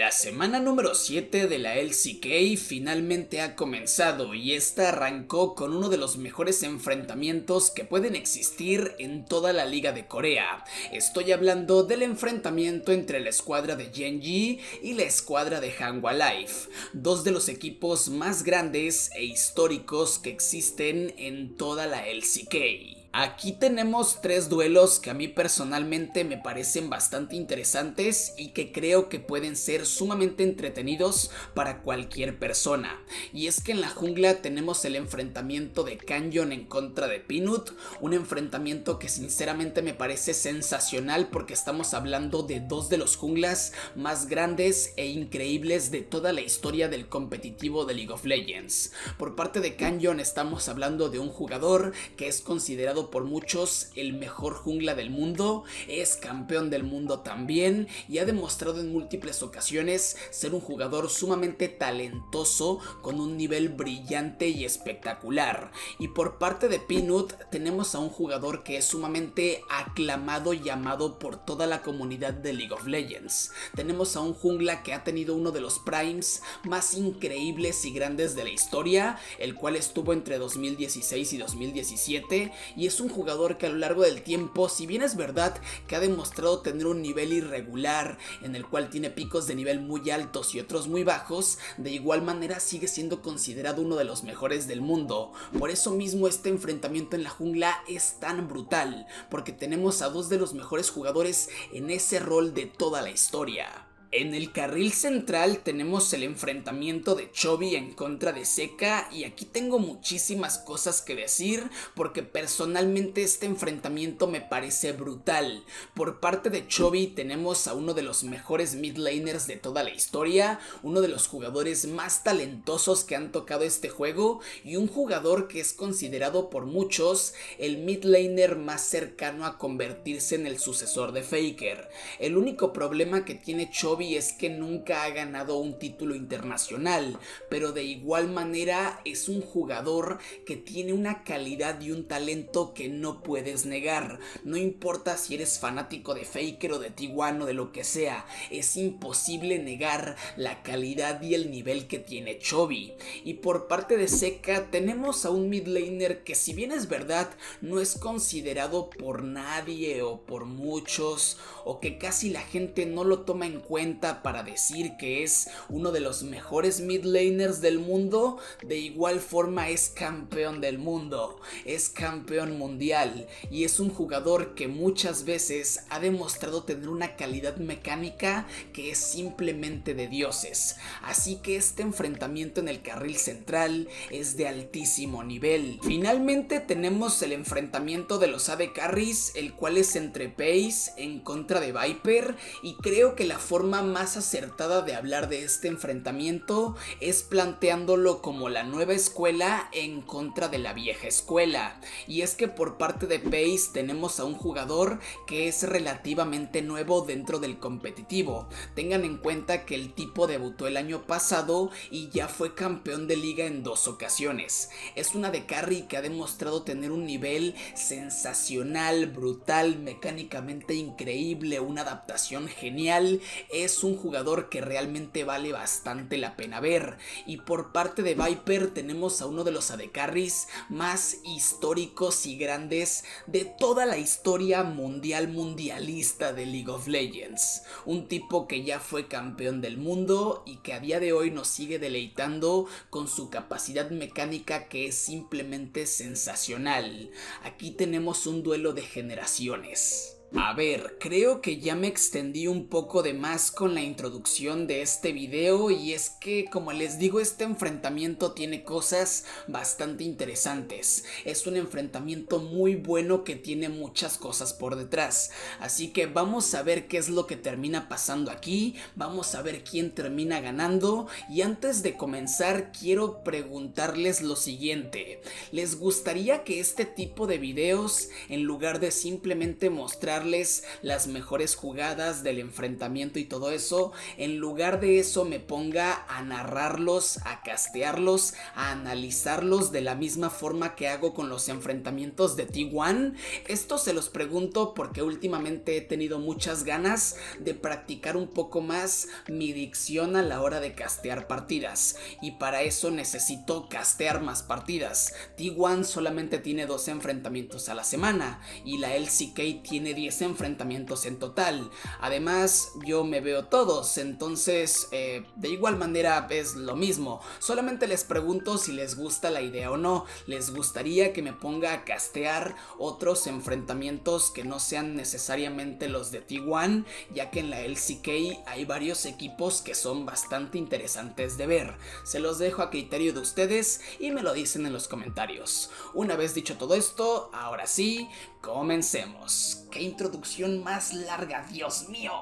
La semana número 7 de la LCK finalmente ha comenzado y esta arrancó con uno de los mejores enfrentamientos que pueden existir en toda la liga de Corea. Estoy hablando del enfrentamiento entre la escuadra de Genji y la escuadra de Hanwha Life, dos de los equipos más grandes e históricos que existen en toda la LCK. Aquí tenemos tres duelos que a mí personalmente me parecen bastante interesantes y que creo que pueden ser sumamente entretenidos para cualquier persona. Y es que en la jungla tenemos el enfrentamiento de Canyon en contra de Peanut, un enfrentamiento que sinceramente me parece sensacional porque estamos hablando de dos de los junglas más grandes e increíbles de toda la historia del competitivo de League of Legends. Por parte de Canyon estamos hablando de un jugador que es considerado por muchos el mejor jungla del mundo, es campeón del mundo también y ha demostrado en múltiples ocasiones ser un jugador sumamente talentoso con un nivel brillante y espectacular. Y por parte de Peanut tenemos a un jugador que es sumamente aclamado y amado por toda la comunidad de League of Legends. Tenemos a un jungla que ha tenido uno de los primes más increíbles y grandes de la historia, el cual estuvo entre 2016 y 2017 y es un jugador que a lo largo del tiempo, si bien es verdad que ha demostrado tener un nivel irregular en el cual tiene picos de nivel muy altos y otros muy bajos, de igual manera sigue siendo considerado uno de los mejores del mundo. Por eso mismo este enfrentamiento en la jungla es tan brutal, porque tenemos a dos de los mejores jugadores en ese rol de toda la historia. En el carril central tenemos el enfrentamiento de Chovy en contra de Seca y aquí tengo muchísimas cosas que decir porque personalmente este enfrentamiento me parece brutal. Por parte de Chovy tenemos a uno de los mejores mid laners de toda la historia, uno de los jugadores más talentosos que han tocado este juego y un jugador que es considerado por muchos el mid laner más cercano a convertirse en el sucesor de Faker. El único problema que tiene Chovy es que nunca ha ganado un título internacional, pero de igual manera es un jugador que tiene una calidad y un talento que no puedes negar. No importa si eres fanático de Faker o de T1 o de lo que sea, es imposible negar la calidad y el nivel que tiene Chovy. Y por parte de Seca tenemos a un mid laner que, si bien es verdad, no es considerado por nadie o por muchos, o que casi la gente no lo toma en cuenta para decir que es uno de los mejores mid laners del mundo, de igual forma es campeón del mundo, es campeón mundial y es un jugador que muchas veces ha demostrado tener una calidad mecánica que es simplemente de dioses. Así que este enfrentamiento en el carril central es de altísimo nivel. Finalmente tenemos el enfrentamiento de los AD Carries, el cual es entre Pace en contra de Viper, y creo que la forma más acertada de hablar de este enfrentamiento es planteándolo como la nueva escuela en contra de la vieja escuela. Y es que por parte de Pace tenemos a un jugador que es relativamente nuevo dentro del competitivo. Tengan en cuenta que el tipo debutó el año pasado y ya fue campeón de liga en 2 ocasiones. Es una AD Carry que ha demostrado tener un nivel sensacional, brutal, mecánicamente increíble, una adaptación genial. Es un jugador que realmente vale bastante la pena ver. Y por parte de Viper tenemos a uno de los AD Carries más históricos y grandes de toda la historia mundialista de League of Legends. Un tipo que ya fue campeón del mundo y que a día de hoy nos sigue deleitando con su capacidad mecánica que es simplemente sensacional. Aquí tenemos un duelo de generaciones. A ver, creo que ya me extendí un poco de más con la introducción de este video y es que, como les digo, este enfrentamiento tiene cosas bastante interesantes. Es un enfrentamiento muy bueno que tiene muchas cosas por detrás. Así que vamos a ver qué es lo que termina pasando aquí, vamos a ver quién termina ganando y antes de comenzar quiero preguntarles lo siguiente. ¿Les gustaría que este tipo de videos, en lugar de simplemente mostrar mostrarles las mejores jugadas del enfrentamiento y todo eso, en lugar de eso me ponga a narrarlos, a castearlos, a analizarlos de la misma forma que hago con los enfrentamientos de T1. Esto se los pregunto porque últimamente he tenido muchas ganas de practicar un poco más mi dicción a la hora de castear partidas, y para eso necesito castear más partidas. T1 solamente tiene 2 enfrentamientos a la semana y la LCK tiene 10 enfrentamientos en total. Además, yo me veo todos, entonces de igual manera es lo mismo. Solamente les pregunto si les gusta la idea o no. ¿Les gustaría que me ponga a castear otros enfrentamientos que no sean necesariamente los de T1? Ya que en la LCK hay varios equipos que son bastante interesantes de ver. Se los dejo a criterio de ustedes y me lo dicen en los comentarios. Una vez dicho todo esto, ahora sí, comencemos. ¡Qué introducción más larga, Dios mío!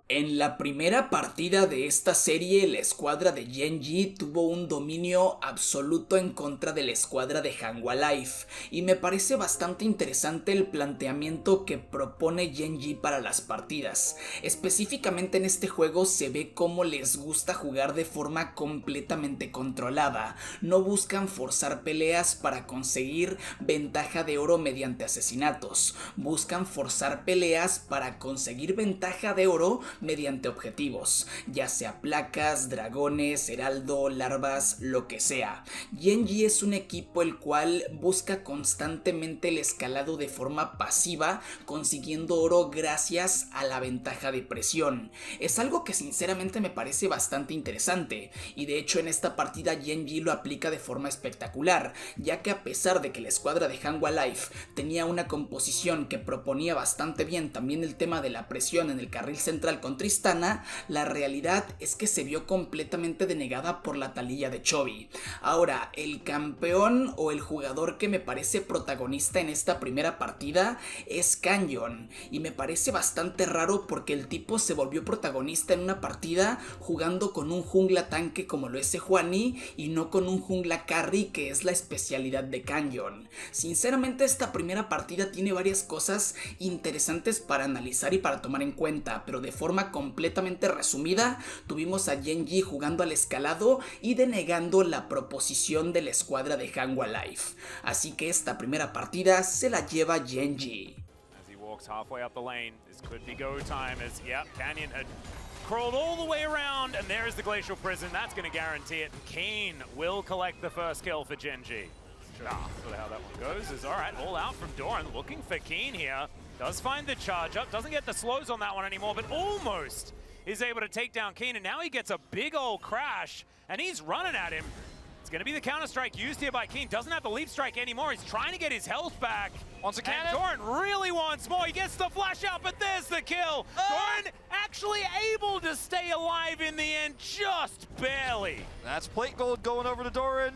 En la primera partida de esta serie, la escuadra de Gen.G tuvo un dominio absoluto en contra de la escuadra de Hanwha Life, y me parece bastante interesante el planteamiento que propone Gen.G para las partidas. Específicamente en este juego se ve cómo les gusta jugar de forma completamente controlada. No buscan forzar peleas para conseguir ventaja de oro mediante asesinatos. Buscan forzar peleas para conseguir ventaja de oro mediante objetivos, ya sea placas, dragones, heraldo, larvas, lo que sea. Gen.G es un equipo el cual busca constantemente el escalado de forma pasiva, consiguiendo oro gracias a la ventaja de presión. Es algo que sinceramente me parece bastante interesante, y de hecho en esta partida Gen.G lo aplica de forma espectacular, ya que a pesar de que la escuadra de Hanwha Life tenía una composición que proponía bastante bien también el tema de la presión en el carril central con Tristana, la realidad es que se vio completamente denegada por la talilla de Chovy. Ahora, el campeón o el jugador que me parece protagonista en esta primera partida es Canyon, y me parece bastante raro porque el tipo se volvió protagonista en una partida jugando con un jungla tanque como lo es Juani y no con un jungla carry, que es la especialidad de Canyon. Sinceramente, esta primera partida tiene varias cosas interesantes para analizar y para tomar en cuenta, pero de forma completamente resumida, tuvimos a Gen.G jugando al escalado y denegando la proposición de la escuadra de Hanwha Life. Así que esta primera partida se la lleva Gen.G. Crawled all the way around, and there's the Glacial Prison. That's going to guarantee it. Keen will collect the first kill for Gen.G. Sort of how that one goes is, all right, all out from Doran, looking for Keen here. Does find the charge up, doesn't get the slows on that one anymore, but almost is able to take down Keen, and now he gets a big old crash, and he's running at him. It's going to be the counter-strike used here by Keen. Doesn't have the leap strike anymore. He's trying to get his health back. Wants a cannon. And Doran really wants more. He gets the flash out, but there's the kill. Doran actually able to stay alive in the end, just barely. That's plate gold going over to Doran.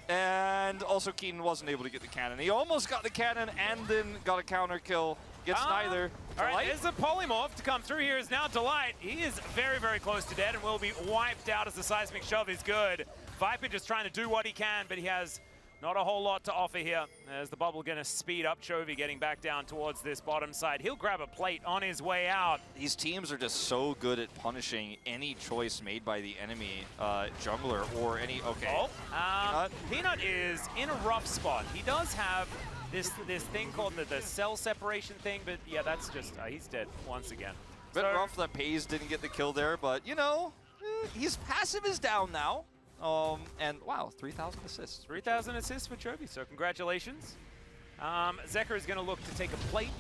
And also Keen wasn't able to get the cannon. He almost got the cannon and then got a counter kill. Gets neither. All right, there's a polymorph to come through here. Is now Delight. He is very, very close to dead and will be wiped out as the seismic shove is good. Viper just trying to do what he can, but he has not a whole lot to offer here. As the bubble going to speed up, Chovy getting back down towards this bottom side. He'll grab a plate on his way out. These teams are just so good at punishing any choice made by the enemy jungler or any, okay. Oh, Peanut is in a rough spot. He does have this thing called the cell separation thing, but yeah, that's just, he's dead once again. Bit rough that Pays didn't get the kill there, but you know, his passive is down now. And wow, 3,000 assists. 3,000 assists for Chovy, so congratulations. Zeker is going to look to take a plate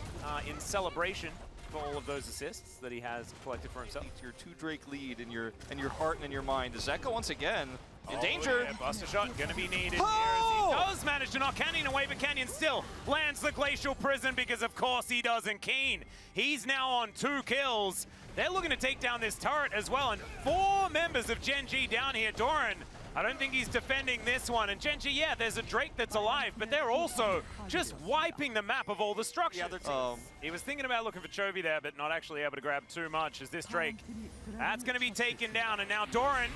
in celebration for all of those assists that he has collected for himself. It's your 2 Drake lead in your heart and in your mind. Zeka once again in danger. Yeah, buster shot going to be needed here as he does manage to knock Canyon away, but Canyon still lands the Glacial Prison because of course he doesn't. Keen, he's now on 2 kills. They're looking to take down this turret as well, and 4 members of Gen.G down here. Doran, I don't think he's defending this one. And Gen.G, yeah, there's a Drake that's alive, but they're also just wiping the map of all the structures. He was thinking about looking for Chovy there, but not actually able to grab too much as this Drake, that's going to be taken down. And now Doran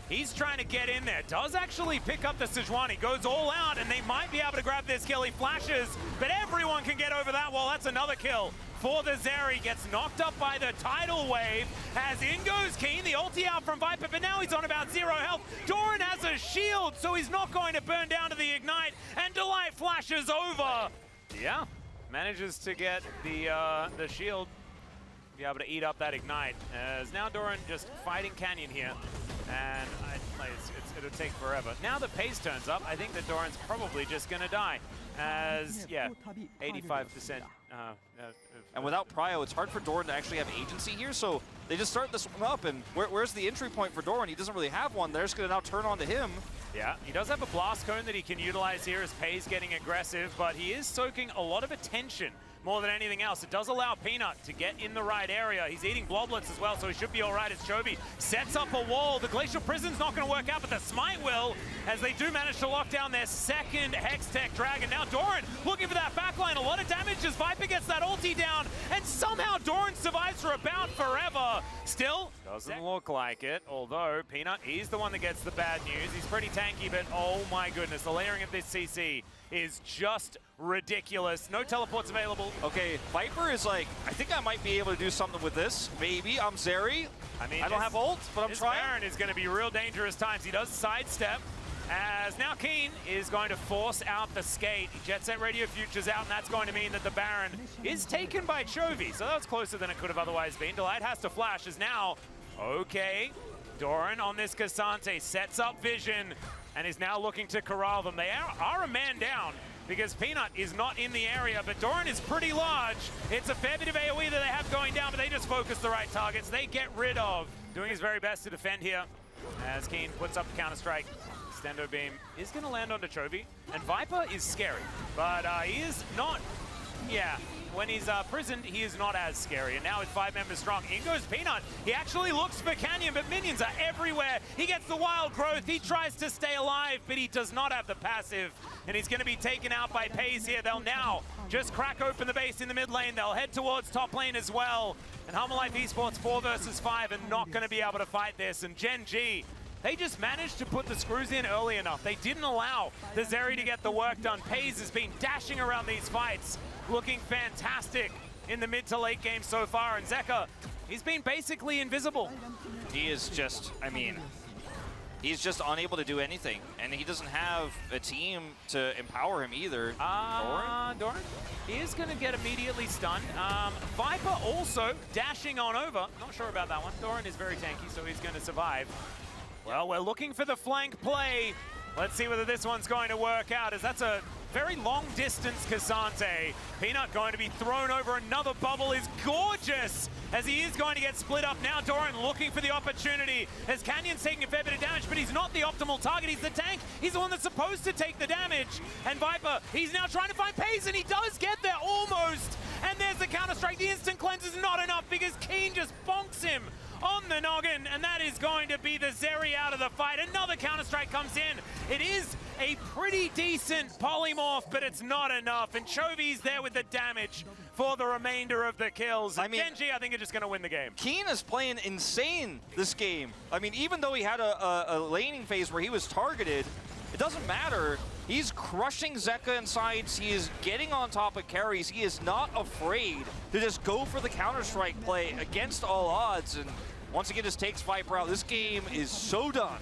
He's trying to get in there. Does actually pick up the Sejuani. Goes all out, and they might be able to grab this kill. He flashes, but everyone can get over that wall. That's another kill for the Zeri. Gets knocked up by the tidal wave. As in goes Keen, the ulti out from Viper, but now he's on about 0 health. Doran has a shield, so he's not going to burn down to the ignite, and Delight flashes over. Yeah, manages to get the shield, be able to eat up that ignite. As now Doran just fighting Canyon here, and it'll take forever. Now that Pace turns up, I think that Doran's probably just gonna die. As, yeah, 85%. And without Prio, it's hard for Doran to actually have agency here, so they just start this one up, and where's the entry point for Doran? He doesn't really have one. They're just gonna now turn on to him. Yeah, he does have a blast cone that he can utilize here as Pay's getting aggressive, but he is soaking a lot of attention more than anything else. It does allow Peanut to get in the right area. He's eating bloblets as well, so he should be all right as Chovy sets up a wall. The Glacial Prison's not going to work out, but the Smite will, as they do manage to lock down their second Hextech Dragon. Now Doran looking for that backline. A lot of damage as Viper gets that ulti down, and somehow Doran survives for about forever. Still, doesn't look like it, although Peanut, he's the one that gets the bad news. He's pretty tanky, but oh my goodness, the layering of this CC is just ridiculous. No teleports available. Okay, Viper is like, I think I might be able to do something with this. Maybe. I'm Zeri. I mean, I don't have ult, but I'm trying. Baron is going to be real dangerous times. He does sidestep, as now Keen is going to force out the skate. Jet Set Radio Futures out, and that's going to mean that the Baron is taken by Chovy. So that's closer than it could have otherwise been. Delight has to flash, as now, okay, Doran on this Cassante sets up vision and is now looking to corral them. They are a man down, because Peanut is not in the area, but Doran is pretty large. It's a fair bit of AoE that they have going down, but they just focus the right targets. They get rid of. Doing his very best to defend here, as Keen puts up the counter-strike. Stendo Beam is going to land onto Chovy, and Viper is scary, but he is not, yeah, when he's prisoned, he is not as scary. And now with 5 members strong, in goes Peanut. He actually looks for Canyon, but minions are everywhere. He gets the wild growth. He tries to stay alive, but he does not have the passive. And he's going to be taken out by Paze here. They'll now just crack open the base in the mid lane. They'll head towards top lane as well. And Life Esports 4 versus 5 are not going to be able to fight this. And Gen G, they just managed to put the screws in early enough. They didn't allow the Zeri to get the work done. Paze has been dashing around these fights, looking fantastic in the mid to late game so far. And Zeka, he's been basically invisible. He is just, I mean, he's just unable to do anything. And he doesn't have a team to empower him either. Doran? He is going to get immediately stunned. Viper also dashing on over. Not sure about that one. Doran is very tanky, so he's going to survive. Well, we're looking for the flank play. Let's see whether this one's going to work out, as that's a very long distance Cassante. Peanut going to be thrown over. Another bubble is gorgeous, as he is going to get split up. Now Doran looking for the opportunity, as Canyon's taking a fair bit of damage, but he's not the optimal target. He's the tank. He's the one that's supposed to take the damage. And Viper, he's now trying to find Pace, and he does get there almost. And there's the counter-strike. The instant cleanse is not enough, because Keen just bonks him on the noggin, and that is going to be the Zeri out of the fight. Another counter-strike comes in. It is a pretty decent polymorph, but it's not enough, and Chovy's there with the damage for the remainder of the kills. I mean, Genji, I think, are just going to win the game. Keen is playing insane this game. I mean, even though he had a laning phase where he was targeted, it doesn't matter. He's crushing Zeka in sides. He is getting on top of carries. He is not afraid to just go for the Counter-Strike play against all odds. And once again, just takes Viper out. This game is so done.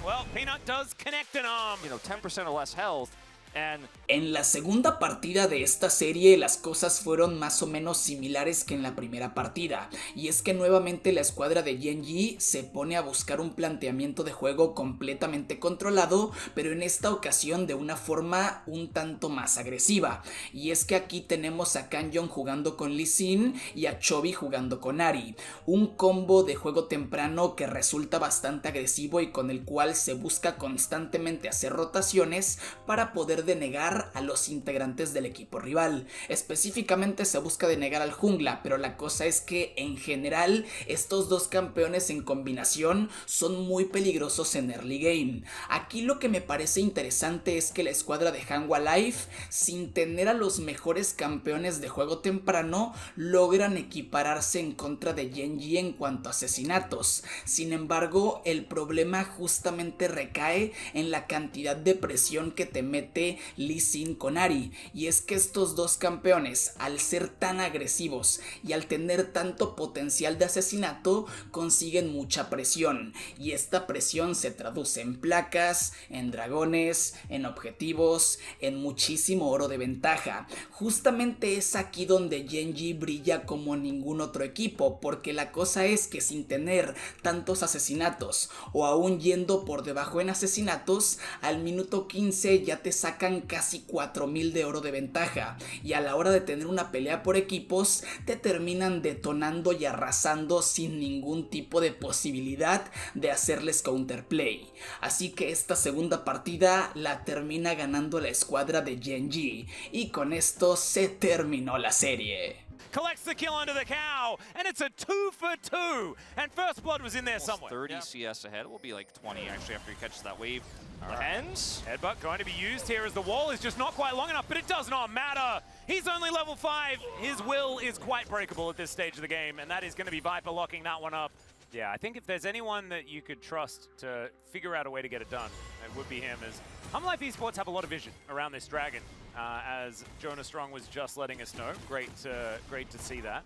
Well, Peanut does connect an arm. You know, 10% or less health. En la segunda partida de esta serie las cosas fueron más o menos similares que en la primera partida, y es que nuevamente la escuadra de Genji se pone a buscar un planteamiento de juego completamente controlado, pero en esta ocasión de una forma un tanto más agresiva, y es que aquí tenemos a Canyon jugando con Lee Sin y a Chovy jugando con Ahri, un combo de juego temprano que resulta bastante agresivo y con el cual se busca constantemente hacer rotaciones para poder poder denegar a los integrantes del equipo rival. Específicamente se busca denegar al jungla, pero la cosa es que en general estos dos campeones en combinación son muy peligrosos en early game. Aquí lo que me parece interesante es que la escuadra de Hanwha Life, sin tener a los mejores campeones de juego temprano, logran equipararse en contra de Gen.G en cuanto a asesinatos. Sin embargo, el problema justamente recae en la cantidad de presión que te mete Lee Sin con Ahri, y es que estos dos campeones, al ser tan agresivos y al tener tanto potencial de asesinato, consiguen mucha presión, y esta presión se traduce en placas, en dragones, en objetivos, en muchísimo oro de ventaja. Justamente es aquí donde Gen.G brilla como ningún otro equipo, porque la cosa es que sin tener tantos asesinatos o aún yendo por debajo en asesinatos, al minuto 15 ya te sacan casi 4000 de oro de ventaja, y a la hora de tener una pelea por equipos te terminan detonando y arrasando sin ningún tipo de posibilidad de hacerles counterplay. Así que esta segunda partida la termina ganando la escuadra de Gen.G, y con esto se terminó la serie. Collects the kill under the cow, and it's a 2 for 2. And first blood was in there somewhere. 30 CS ahead. Will be like 20 actually after he catches that wave. Hands. Headbutt going to be used here as the wall is just not quite long enough, but it does not matter. He's only level 5. His will is quite breakable at this stage of the game, and that is going to be Viper locking that one up. Yeah, I think if there's anyone that you could trust to figure out a way to get it done, it would be him. As Life Esports have a lot of vision around this dragon, as Jonah Strong was just letting us know. Great to see that.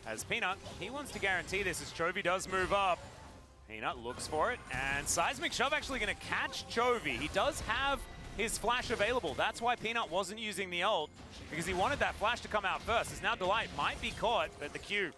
As Peanut, he wants to guarantee this as Chovy does move up. Peanut looks for it, and Seismic Shove actually going to catch Chovy. He does have his flash available. That's why Peanut wasn't using the ult, because he wanted that flash to come out first. As now Delight might be caught at the Q.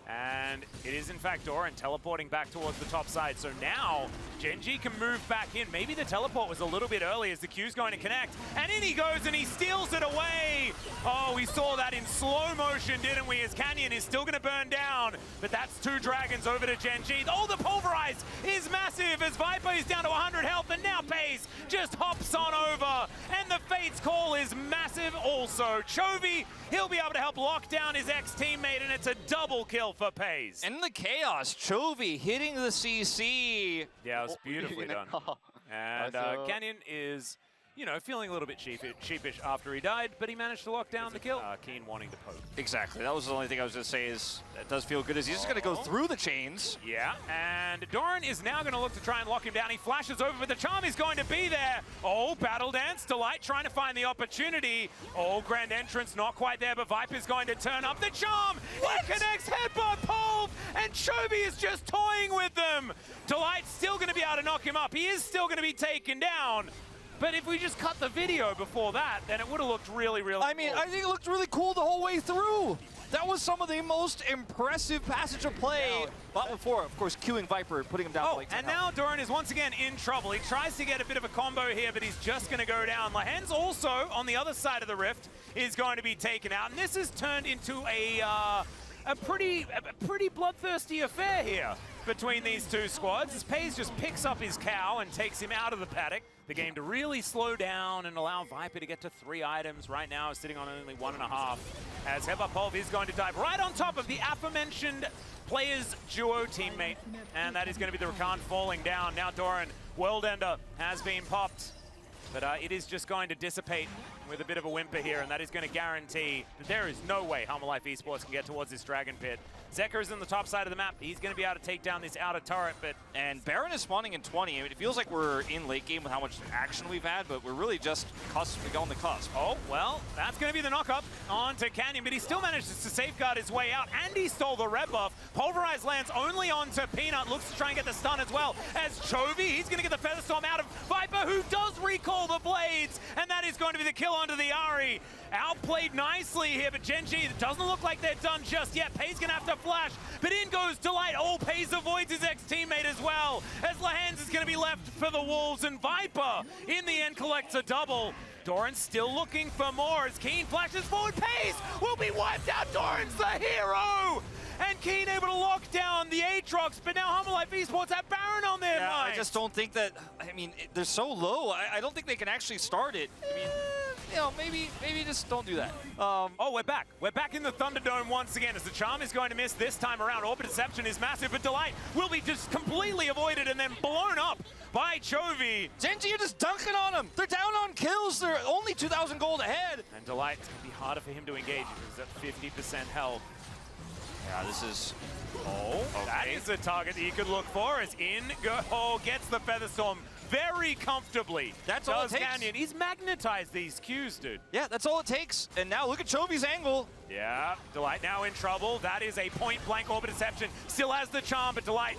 And it is in fact Doran teleporting back towards the top side. So now Gen.G can move back in. Maybe the teleport was a little bit early as the Q's going to connect. And in he goes and he steals it away. Oh, we saw that in slow motion, didn't we? As Canyon is still going to burn down. But that's 2 dragons over to Gen.G. Oh, the pulverize is massive as Viper is down to 100 health. And now Pace just hops on over. And the Fate's call is massive also. Chovy, he'll be able to help lock down his ex-teammate. And it's a double kill for Pace. And the chaos, Chovy hitting the CC. Yeah, it was beautifully done. And Canyon is, you know, feeling a little bit sheepish after he died, but he managed to lock down the kill. Keen wanting to poke. Exactly. That was the only thing I was going to say is that does feel good as he's just going to go through the chains. Yeah, and Doran is now going to look to try and lock him down. He flashes over, but the charm is going to be there. Oh, Battle Dance. Delight trying to find the opportunity. Oh, Grand Entrance not quite there, but Viper's going to turn up the charm. It connects headbutt Pulve, and Chovy is just toying with them. Delight's still going to be able to knock him up. He is still going to be taken down. But if we just cut the video before that, then it would have looked really cool. I mean, I think it looked really cool the whole way through. That was some of the most impressive passage of play. But before, of course, queuing Viper and putting him down. Oh, and now Doran is once again in trouble. He tries to get a bit of a combo here, but he's just going to go down. Lahen's also, on the other side of the rift, is going to be taken out. And this has turned into a pretty bloodthirsty affair here between these two squads, as Pace just picks up his cow and takes him out of the paddock. The game to really slow down and allow Viper to get to 3 items. Right now is sitting on only 1.5, as Headbutt Pulve is going to dive right on top of the aforementioned player's duo teammate, and that is going to be the Rakan falling down. Now Doran, World Ender has been popped, but it is just going to dissipate with a bit of a whimper here, and that is going to guarantee that there is no way Hanwha Life Esports can get towards this Dragon Pit. Zekr is in the top side of the map. He's going to be able to take down this outer turret, but... And Baron is spawning in 20. I mean, it feels like we're in late game with how much action we've had, but we're really just on the cusp. Oh, well, that's going to be the knock-up onto Canyon, but he still manages to safeguard his way out, and he stole the red buff. Pulverize lands only onto Peanut, looks to try and get the stun as well. As Chovy, he's going to get the Feather Storm out of Viper, who does recall the blades, and that is going to be the kill onto the Ahri. Outplayed nicely here, but Gen.G, it doesn't look like they're done just yet. Pay's going to have to flash, but in goes Delight. Oh, Pays avoids his ex-teammate as well, as Lahans is going to be left for the Wolves, and Viper, in the end, collects a double. Doran's still looking for more as Keen flashes forward. Pays will be wiped out. Doran's the hero! And Keen able to lock down the Aatrox, but now Hanwha Life Esports have Baron on their Yeah, mind. I just don't think that, I mean, they're so low. I don't think they can actually start it. I mean, you know, maybe just don't do that. Oh, we're back. We're back in the Thunderdome once again as the charm is going to miss this time around. Orbit Deception is massive, but Delight will be just completely avoided and then blown up by Chovy. Genji are just dunking on him. They're down on kills. They're only 2,000 gold ahead. And Delight, it's going to be harder for him to engage if he's at 50% health. Yeah, this is... Oh, that is a target that you could look for as In-Go gets the Featherstorm very comfortably. That's all it takes. Canyon. He's magnetized these Qs, dude. Yeah, that's all it takes. And now look at Chovy's angle. Yeah, Delight now in trouble. That is a point-blank Orbit Deception. Still has the charm, but Delight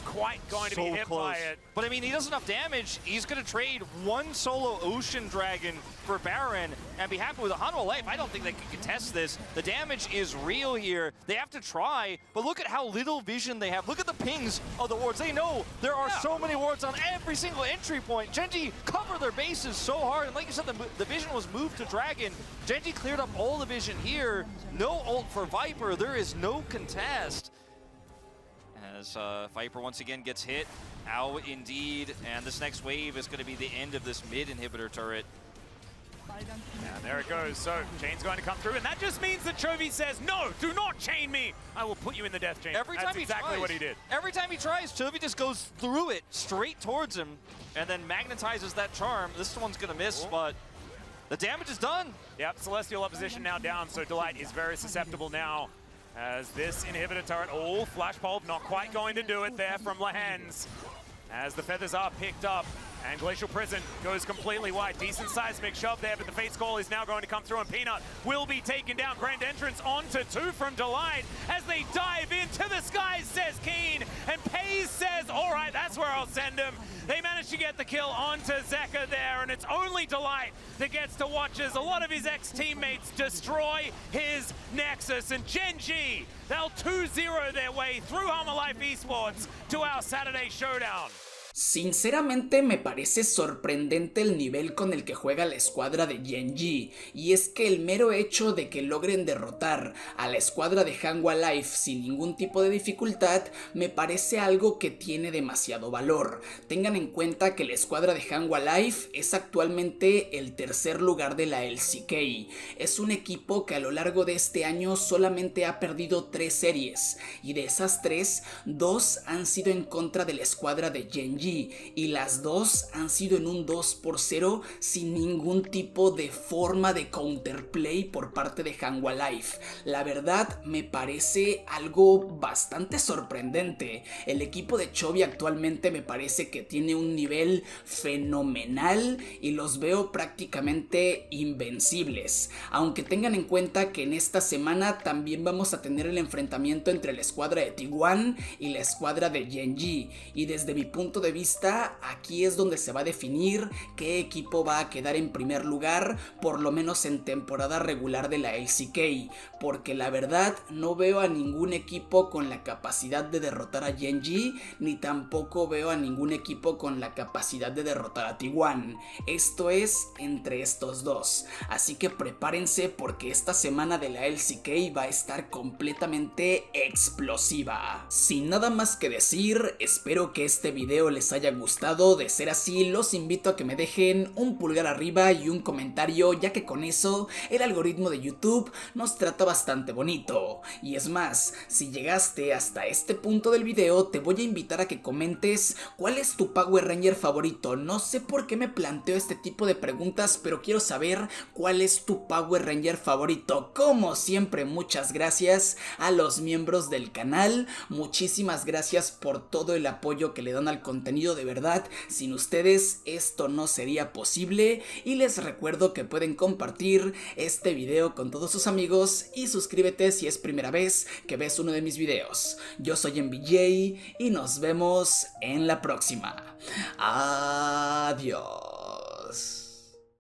quite going to be hit by it. But I mean, he does enough damage. He's going to trade one solo Ocean Dragon for Baron and be happy with a Hanwha life. I don't think they can contest this. The damage is real here. They have to try, but look at how little vision they have. Look at the pings of the wards. They know there are so many wards on every single entry point. Genji cover their bases so hard, and like you said, the vision was moved to Dragon. Genji cleared up all the vision here. No ult for Viper. There is no contest. As Viper once again gets hit. Ow, indeed. And this next wave is going to be the end of this mid inhibitor turret. And there it goes. So Chain's going to come through, and that just means that Chovy says, no, do not chain me. I will put you in the death chain. Every time That's he exactly tries, what he did. Every time he tries, Chovy just goes through it, straight towards him, and then magnetizes that charm. This one's going to miss, but the damage is done. Yep, Celestial opposition now down, so Delight is very susceptible now. As this inhibitor turret, flash bulb not quite going to do it there from Lahens. As the feathers are picked up, and Glacial Prison goes completely wide. Decent seismic shove there, but the Fate Skull is now going to come through, and Peanut will be taken down. Grand entrance onto 2 from Delight as they dive into the skies, says Keen, and Pays says, all right, that's where I'll send him. They managed to get the kill onto Zeka there, and it's only Delight that gets to watch as a lot of his ex-teammates destroy his Nexus. And Genji, they'll 2-0 their way through Life Esports to our Saturday showdown. Sinceramente me parece sorprendente el nivel con el que juega la escuadra de Genji, y es que el mero hecho de que logren derrotar a la escuadra de Hanwha Life sin ningún tipo de dificultad me parece algo que tiene demasiado valor. Tengan en cuenta que la escuadra de Hanwha Life es actualmente el tercer lugar de la LCK. Es un equipo que a lo largo de este año solamente ha perdido 3 series, y de esas 3, 2 han sido en contra de la escuadra de Genji, y las 2 han sido en un 2-0 sin ningún tipo de forma de counterplay por parte de Hanwha Life. La verdad me parece algo bastante sorprendente. El equipo de Chovy actualmente me parece que tiene un nivel fenomenal y los veo prácticamente invencibles, aunque tengan en cuenta que en esta semana también vamos a tener el enfrentamiento entre la escuadra de T1 y la escuadra de Genji, y desde mi punto de vista, aquí es donde se va a definir qué equipo va a quedar en primer lugar, por lo menos en temporada regular de la LCK, porque la verdad no veo a ningún equipo con la capacidad de derrotar a Genji, ni tampoco veo a ningún equipo con la capacidad de derrotar a T1. Esto es entre estos dos, así que prepárense porque esta semana de la LCK va a estar completamente explosiva. Sin nada más que decir, espero que este video les haya gustado. De ser así, los invito a que me dejen un pulgar arriba y un comentario, ya que con eso el algoritmo de YouTube nos trata bastante bonito. Y es más, si llegaste hasta este punto del video, te voy a invitar a que comentes cuál es tu Power Ranger favorito. No sé por qué me planteo este tipo de preguntas, pero quiero saber cuál es tu Power Ranger favorito. Como siempre, muchas gracias a los miembros del canal, muchísimas gracias por todo el apoyo que le dan al contenido. De verdad, sin ustedes esto no sería posible, y les recuerdo que pueden compartir este video con todos sus amigos y suscríbete si es primera vez que ves uno de mis videos. Yo soy embeejay y nos vemos en la próxima. Adiós.